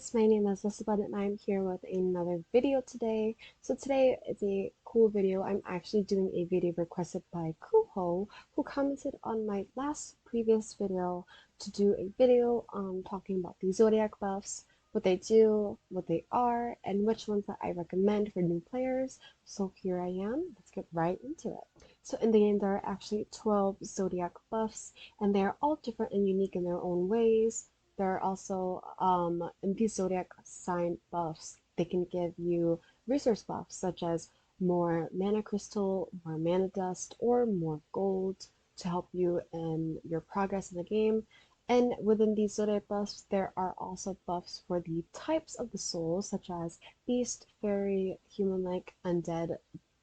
guys, my name is Elizabeth and I'm here with another video today. So today is a cool video. I'm actually doing a video requested by Kuho, who commented on my last previous video to do a video talking about the Zodiac buffs, what they do, what they are, and which ones that I recommend for new players. So here I am. Let's get right into it. So in the game there are actually 12 Zodiac buffs, and they're all different and unique in their own ways. There are also, in these zodiac sign buffs, they can give you resource buffs such as more mana crystal, more mana dust, or more gold to help you in your progress in the game. And within these zodiac buffs, there are also buffs for the types of the souls, such as beast, fairy, human-like, undead,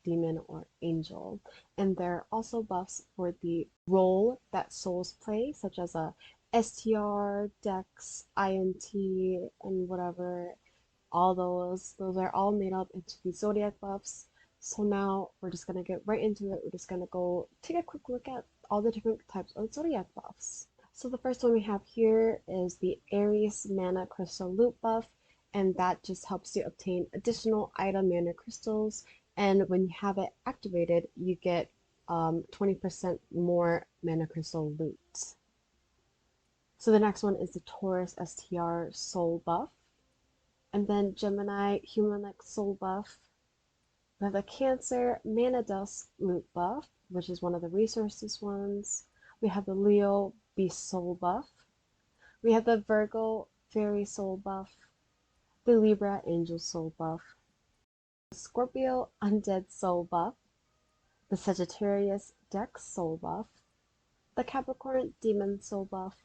demon, or angel. And there are also buffs for the role that souls play, such as a STR, Dex, INT, and whatever, all those are all made up into the zodiac buffs. So now we're just gonna get right into it. We're just gonna go take a quick look at all the different types of zodiac buffs. So the first one we have here is the Aries Mana Crystal Loot buff, and that just helps you obtain additional item mana crystals. And when you have it activated, you get 20% more mana crystal loot. So the next one is the Taurus STR Soul buff. And then Gemini Human-like Soul buff. We have the Cancer Mana Dust Loot buff, which is one of the resources ones. We have the Leo Beast Soul buff. We have the Virgo Fairy Soul buff. The Libra Angel Soul buff. The Scorpio Undead Soul buff. The Sagittarius Dex Soul buff. The Capricorn Demon Soul buff.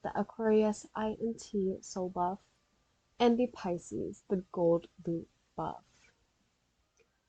The Aquarius INT Soul buff, and the Pisces, the Gold Loot buff.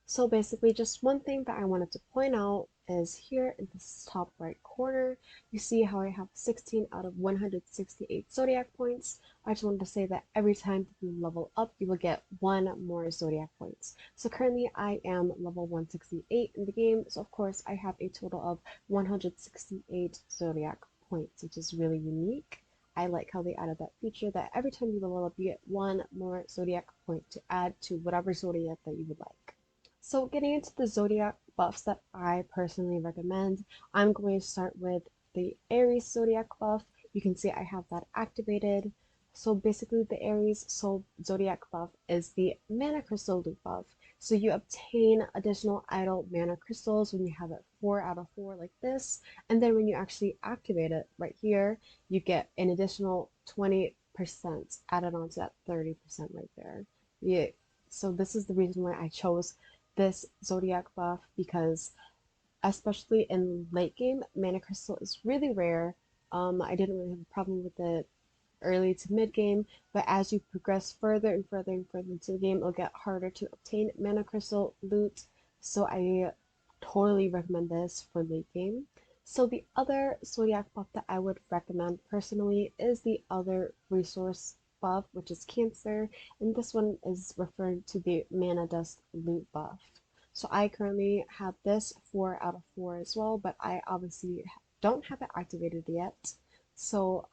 So basically just one thing that I wanted to point out is here in this top right corner, you see how I have 16 out of 168 Zodiac points. I just wanted to say that every time you level up, you will get one more Zodiac points. So currently I am level 168 in the game, so of course I have a total of 168 Zodiac points, which is really unique. I like how they added that feature that every time you level up, you get one more Zodiac point to add to whatever Zodiac that you would like. So getting into the Zodiac buffs that I personally recommend, I'm going to start with the Aries Zodiac buff. You can see I have that activated. So basically the Aries Soul Zodiac buff is the Mana Crystal Loot buff. So you obtain additional idle mana crystals when you have it 4 out of 4 like this. And then when you actually activate it right here, you get an additional 20% added on to that 30% right there. Yeah. So this is the reason why I chose this Zodiac buff, because especially in late game, mana crystal is really rare. I didn't really have a problem with it early to mid game, but as you progress further and further and further into the game, it'll get harder to obtain mana crystal loot. So I totally recommend this for late game. So the other Zodiac buff that I would recommend personally is the other resource buff, which is Cancer, and this one is referring to the Mana Dust Loot buff. So I currently have this 4 out of 4 as well, but I obviously don't have it activated yet. So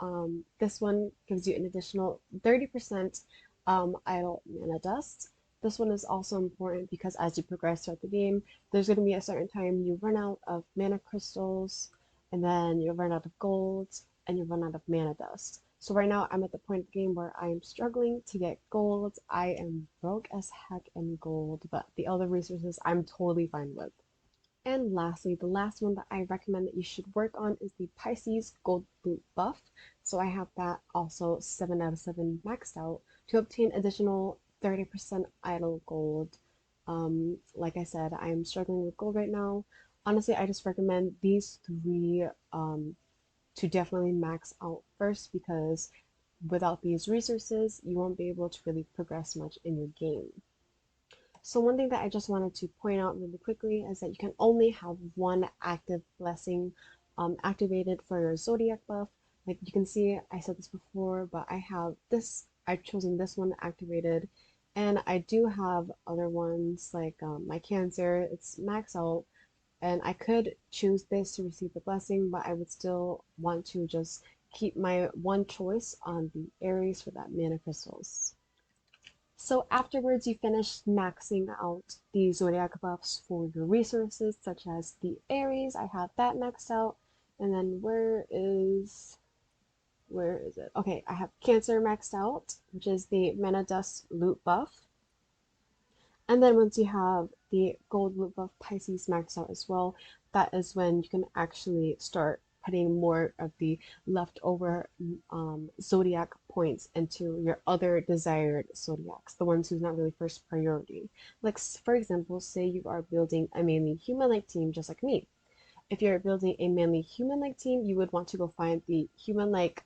this one gives you an additional 30% idle mana dust. This one is also important because as you progress throughout the game, there's going to be a certain time you run out of mana crystals, and then you run out of gold, and you run out of mana dust. So right now I'm at the point of the game where I am struggling to get gold. I am broke as heck in gold, but the other resources I'm totally fine with. And lastly, the last one that I recommend that you should work on is the Pisces Gold Loot buff. So I have that also 7 out of 7 maxed out to obtain additional 30% idle gold. Like I said, I am struggling with gold right now. Honestly, I just recommend these three to definitely max out first, because without these resources, you won't be able to really progress much in your game. So one thing that I just wanted to point out really quickly is that you can only have one active blessing activated for your Zodiac buff. Like you can see, I said this before, but I have this, I've chosen this one activated, and I do have other ones like my Cancer, it's max out, and I could choose this to receive the blessing, but I would still want to just keep my one choice on the Aries for that mana crystals. So afterwards, you finish maxing out the zodiac buffs for your resources, such as the Aries. I have that maxed out. And then where is it? Okay, I have Cancer maxed out, which is the mana dust loot buff. And then once you have the gold loot buff Pisces maxed out as well, that is when you can actually start putting more of the leftover zodiac points into your other desired zodiacs, the ones who's not really first priority. Like, for example, say you are building a mainly human-like team just like me. If you're building a mainly human-like team, you would want to go find the human-like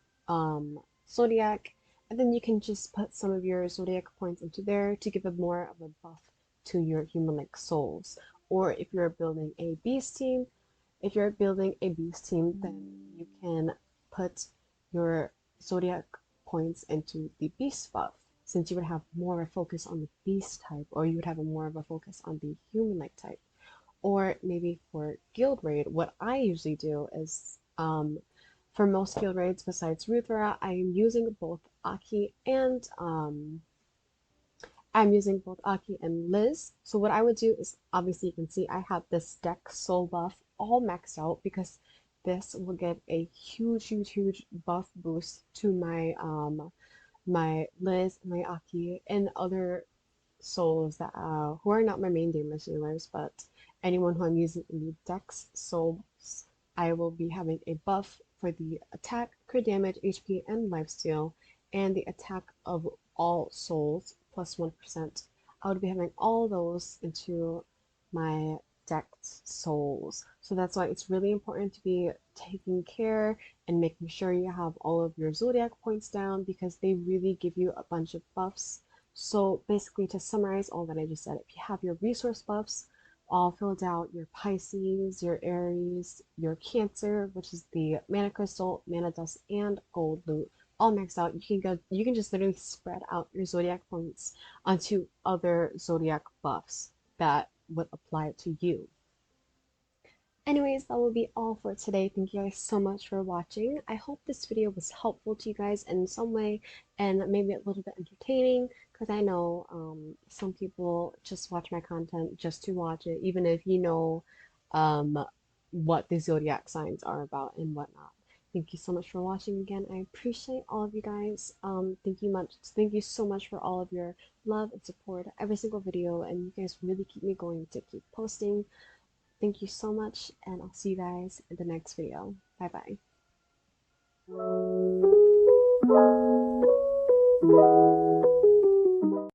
zodiac, and then you can just put some of your zodiac points into there to give a more of a buff to your human-like souls. Or if you're building a beast team, then you can put your zodiac points into the beast buff, since you would have more of a focus on the beast type, or you would have a more of a focus on the human-like type. Or maybe for guild raid, what I usually do is for most guild raids besides Ruthra, I'm using both Aki and Liz. So what I would do is, obviously you can see I have this deck soul buff all maxed out because this will give a huge buff boost to my Liz, my Aki, and other souls that who are not my main damage dealers, but anyone who I'm using in the dex souls, I will be having a buff for the attack, crit damage, HP, and lifesteal, and the attack of all souls plus 1%. I would be having all those into my decked souls. So that's why it's really important to be taking care and making sure you have all of your zodiac points down, because they really give you a bunch of buffs. So basically, to summarize all that I just said, if you have your resource buffs all filled out, your Pisces, your Aries, your Cancer, which is the mana crystal, mana dust, and gold loot, all maxed out, you can just literally spread out your zodiac points onto other zodiac buffs that would apply to you. Anyways, that will be all for today. Thank you guys so much for watching. I hope this video was helpful to you guys in some way and maybe a little bit entertaining, because I know some people just watch my content just to watch it, even if you know um, what the zodiac signs are about and whatnot. Thank you so much for watching again. I appreciate all of you guys. Thank you so much for all of your love and support every single video, and you guys really keep me going to keep posting. Thank you so much, and I'll see you guys in the next video. Bye bye.